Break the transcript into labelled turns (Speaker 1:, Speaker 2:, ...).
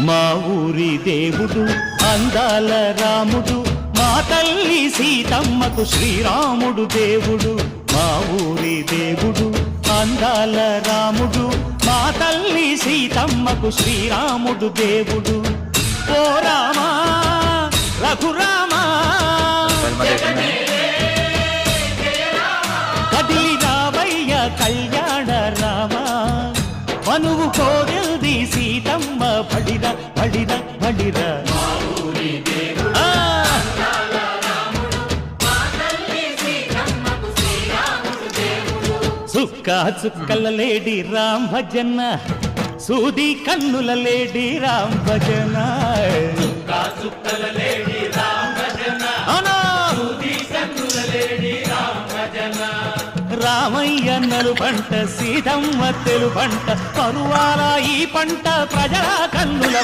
Speaker 1: మా ఊరి దేవుడు అందాల రాముడు, మా తల్లి సీతమ్మకు శ్రీరాముడు దేవుడు. మా ఊరి దేవుడు అందాల రాముడు, మా తల్లి సీతమ్మకు శ్రీరాముడు దేవుడు. ఓ రామా రఘురామా కదిలి రావయ్య కళ్యాణ రామా, మనువు కోరెల్ది సీతమ్మ బడిర బడిర బడిర. చుక్క చుక్కల లేడి రామ్ భజన, సూది కన్నుల లేడి రామ్ భజన. రామయ్య నలు పంట, సీతమ్మ తెలు పంట, పరువాల ఈ పంట ప్రజల కన్నుల